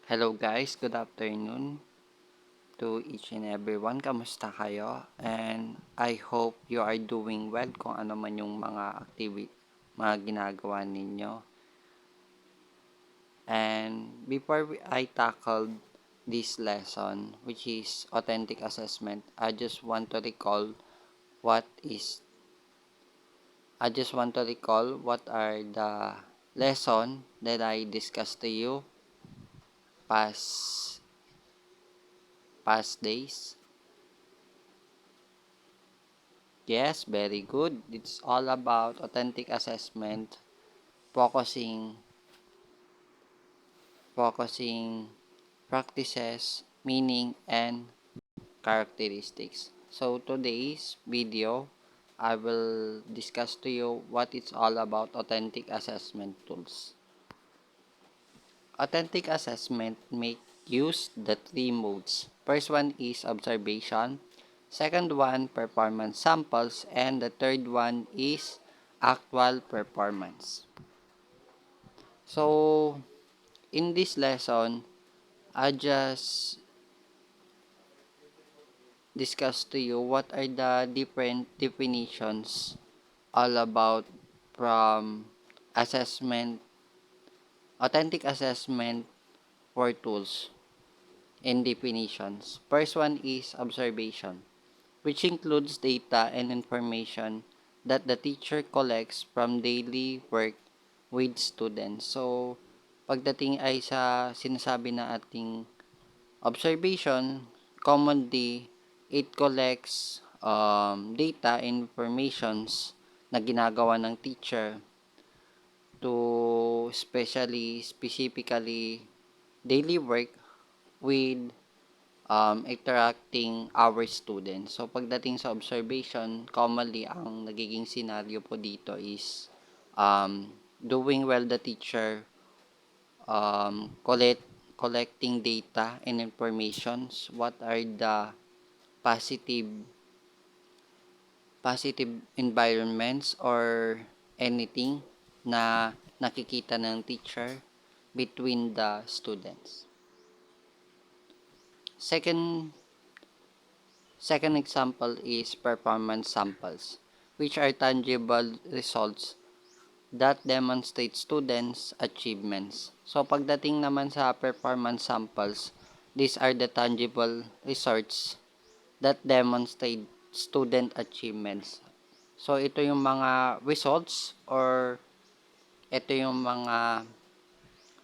Hello guys, good afternoon to each and everyone. Kamusta kayo? And I hope you are doing well kung ano man yung mga ginagawa ninyo. And I tackle this lesson, which is authentic assessment, what is I just want to recall what are the lesson that I discussed to you past past days. Yes, very good. It's all about authentic assessment, focusing, focusing practices, meaning, and characteristics. So today's video, I will discuss to you what it's all about authentic assessment tools. Authentic assessment make use the three modes. First one is observation, second one performance samples, and the third one is actual performance. So in this lesson, I just discuss to you what are the different definitions all about from assessment, authentic assessment for tools and definitions. First one is observation, which includes data and information that the teacher collects from daily work with students. So, pagdating ay sa sinasabi na ating observation, commonly, it collects data and informations na ginagawa ng teacher to specifically daily work with interacting our students. So, pagdating sa observation, commonly, ang nagiging scenario po dito is doing well the teacher, collecting data and informations. What are the positive, positive environments or anything na nakikita ng teacher between the students. Second Second example is performance samples, which are tangible results that demonstrate students' achievements. So, pagdating naman sa performance samples, these are the tangible results that demonstrate student achievements. So, ito yung mga results or ito yung mga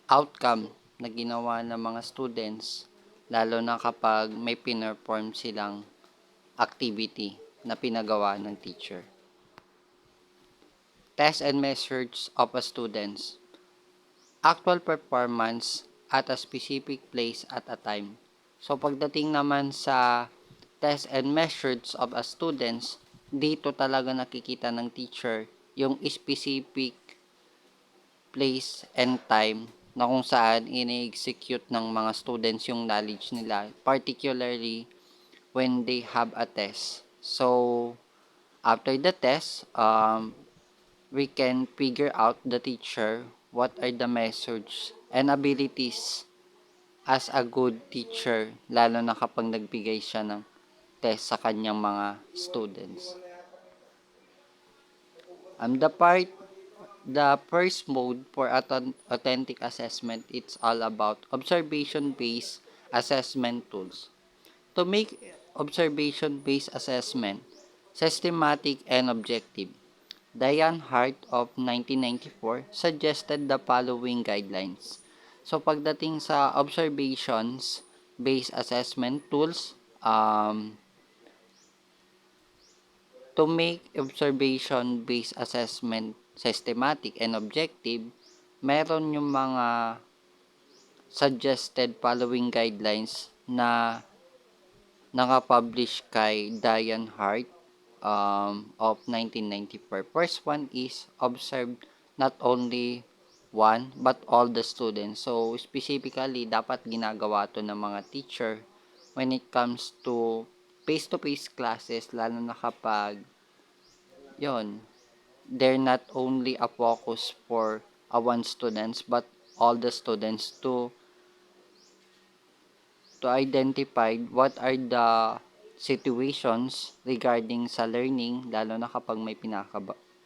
outcome na ginawa ng mga students lalo na kapag may pinerform silang activity na pinagawa ng teacher. Test and measures of a student's actual performance at a specific place at a time. So, pagdating naman sa test and measures of a students, dito talaga nakikita ng teacher yung specific place and time na kung saan ini-execute ng mga students yung knowledge nila, particularly when they have a test. So, after the test, we can figure out the teacher what are the measures and abilities as a good teacher, lalo na kapag nagbigay siya ng test sa kanyang mga students. The part The first mode for authentic assessment, it's all about observation-based assessment tools. To make observation-based assessment systematic and objective, Diane Hart of 1994 suggested the following guidelines. So pagdating sa observations-based assessment tools, to make observation-based assessment systematic and objective, meron yung mga suggested following guidelines na nakapublish kay Diane Hart of 1994. First one is observe not only one but all the students. So specifically, dapat ginagawa to ng mga teacher when it comes to face-to-face classes, lalo na kapag yon they're not only a focus for one students but all the students to to identify what are the situations regarding sa learning, lalo na kapag may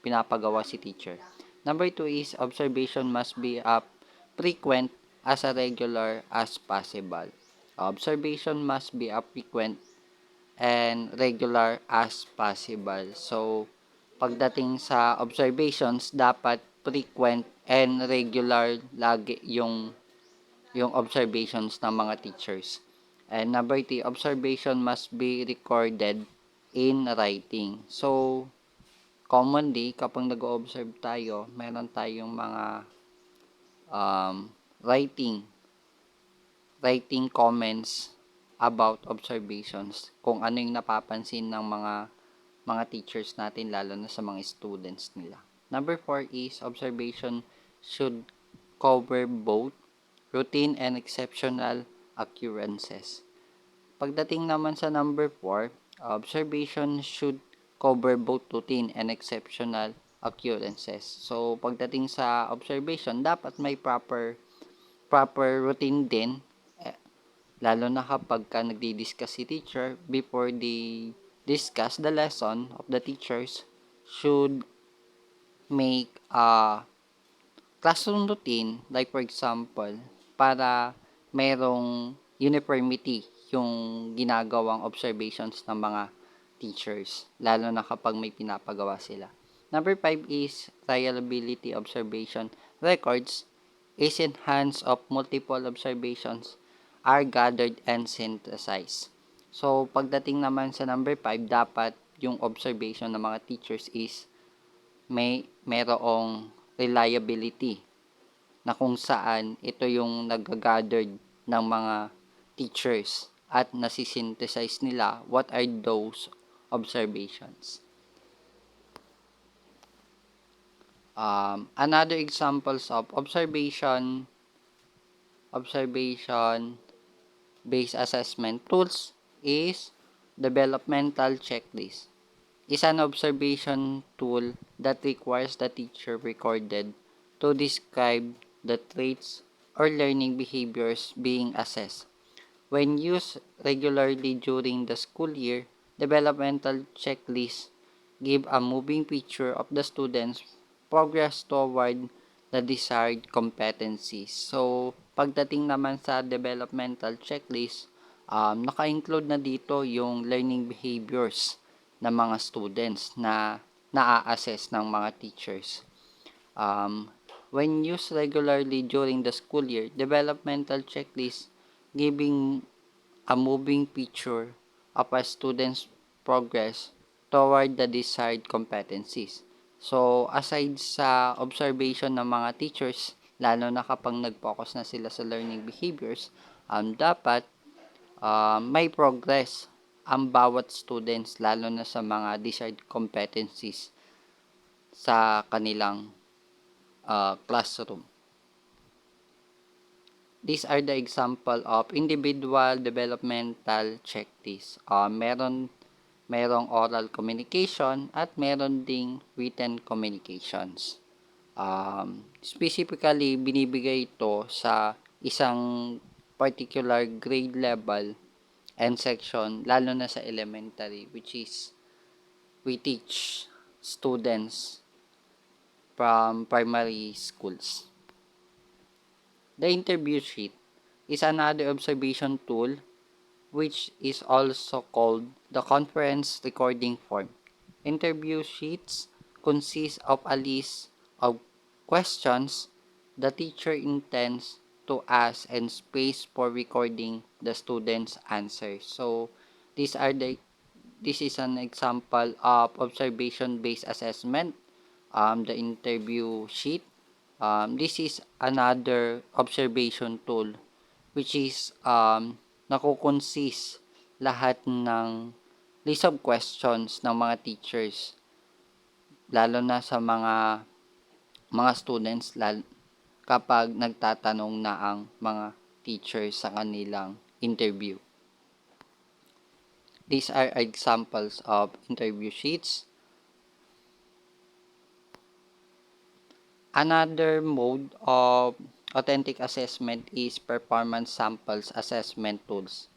pinapagawa si teacher. Number 2 is observation must be frequent as regular as possible. Observation must be frequent and regular as possible. So, pagdating sa observations, dapat frequent and regular lagi yung observations ng mga teachers. And number 3, observation must be recorded in writing. So, commonly, kapag nag-observe tayo, meron tayong mga um, writing comments about observations, kung ano yung napapansin ng mga teachers natin, lalo na sa mga students nila. Number 4 is observation should cover both routine and exceptional occurrences. Pagdating naman sa number 4, observation should cover both routine and exceptional occurrences. So, pagdating sa observation, dapat may proper routine din, lalo na kapag nagdi-discuss si teacher before they discuss the lesson of the teachers should make a classroom routine, like for example, para merong uniformity yung ginagawang observations ng mga teachers, lalo na kapag may pinapagawa sila. Number 5 is reliability observation records is enhanced of multiple observations are gathered and synthesized. So, pagdating naman sa number 5, dapat yung observation ng mga teachers is merong reliability na kung saan ito yung nag-gathered ng mga teachers at nasisynthesize nila what are those observations. Another examples of observation-based assessment tools is developmental checklist. Is an observation tool that requires the teacher recorded to describe the traits or learning behaviors being assessed. When used regularly during the school year, developmental checklists give a moving picture of the student's progress toward the desired competencies. So, pagdating naman sa developmental checklist, naka-include na dito yung learning behaviors ng mga students na naa-assess ng mga teachers. When used regularly during the school year, developmental checklist giving a moving picture of a student's progress toward the desired competencies. So, aside sa observation ng mga teachers, lalo na kapag nag-focus na sila sa learning behaviors, dapat may progress ang bawat students, lalo na sa mga desired competencies sa kanilang classroom. These are the example of individual developmental checklists. Merong oral communication at meron ding written communications. Specifically, binibigay ito sa isang particular grade level and section, lalo na sa elementary, which is we teach students from primary schools. The interview sheet is another observation tool which is also called the conference recording form. Interview sheets consist of a list of questions the teacher intends to ask and space for recording the student's answers. So, this is an example of observation-based assessment, the interview sheet. This is another observation tool which is nakukonsist lahat ng list of questions ng mga teachers, lalo na sa mga students, kapag nagtatanong na ang mga teachers sa kanilang interview. These are examples of interview sheets. Another mode of authentic assessment is performance samples assessment tools.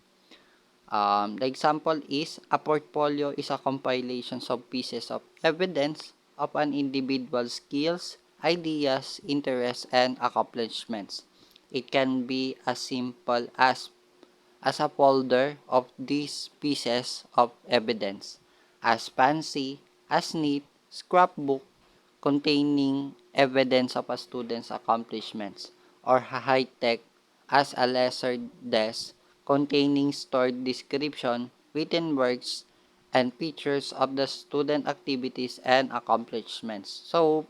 The example is a portfolio is a compilation of pieces of evidence of an individual's skills, ideas, interests, and accomplishments. It can be as simple as a folder of these pieces of evidence, as fancy as neat scrapbook containing evidence of a student's accomplishments, or high-tech as a lesser desk containing stored description, written works, and pictures of the student activities and accomplishments. So,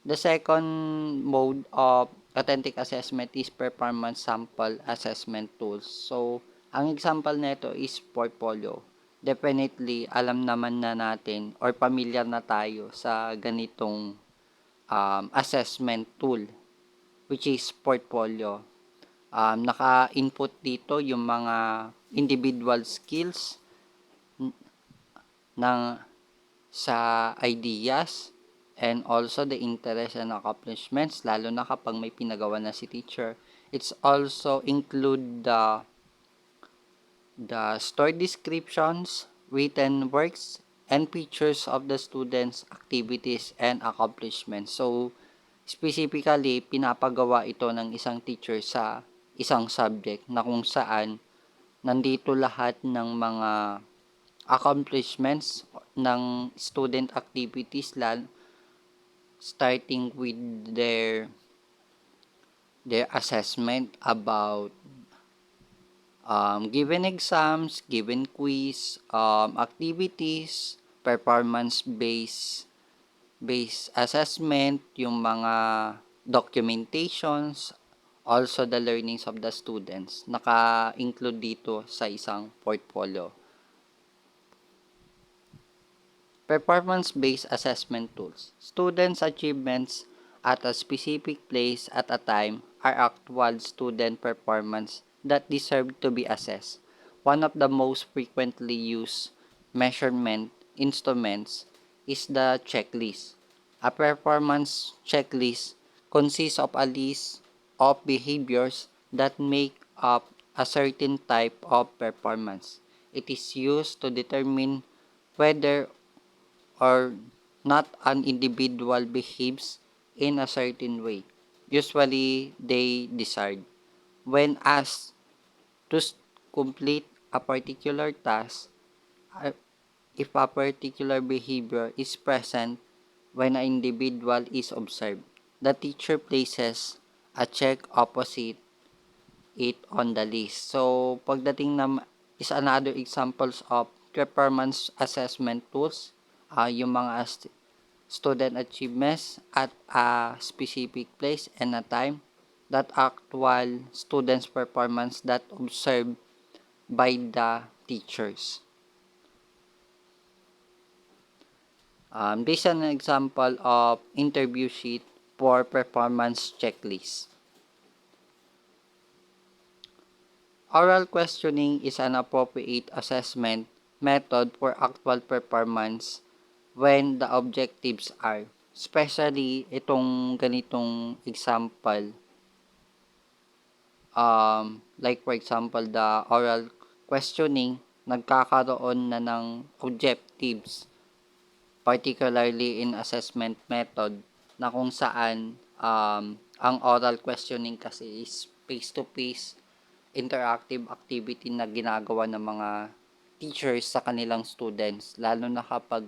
the second mode of authentic assessment is performance sample assessment tools. So, ang example nito is portfolio. Definitely, alam naman na natin or familiar na tayo sa ganitong assessment tool, which is portfolio. Naka-input dito yung mga individual skills ng sa ideas and also the interest and accomplishments, lalo na kapag may pinagawa na si teacher. It's also include the stored descriptions, written works, and pictures of the students' activities and accomplishments. So, specifically, pinapagawa ito ng isang teacher sa isang subject na kung saan nandito lahat ng mga accomplishments ng student activities, starting with their assessment about given exams, given quiz, activities, performance based assessment, yung mga documentations, also the learnings of the students. Naka-include dito sa isang portfolio. Performance-based assessment tools. Students' achievements at a specific place at a time are actual student performance that deserve to be assessed. One of the most frequently used measurement instruments is the checklist. A performance checklist consists of a list of behaviors that make up a certain type of performance. It is used to determine whether or not an individual behaves in a certain way. Usually, they decide. When asked to complete a particular task, uh, if a particular behavior is present when an individual is observed, the teacher places a check opposite it on the list. So, pagdating na is another examples of performance assessment tools, yung mga student achievements at a specific place and a time, that actual students' performance that observed by the teachers. This is an example of interview sheet for performance checklist. Oral questioning is an appropriate assessment method for actual performance when the objectives are, especially itong ganitong example, like for example, the oral questioning, nagkakaroon na ng objectives, particularly in assessment method, na kung saan ang oral questioning kasi is face-to-face interactive activity na ginagawa ng mga teachers sa kanilang students, lalo na kapag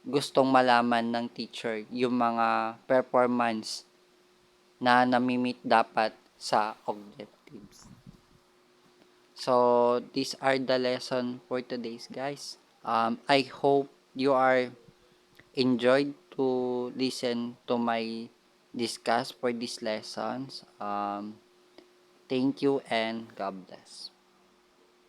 gustong malaman ng teacher yung mga performance na namimit dapat sa objectives. So, these are the lesson for today's guys. I hope you are enjoyed to listen to my discuss for these lessons. Thank you and God bless.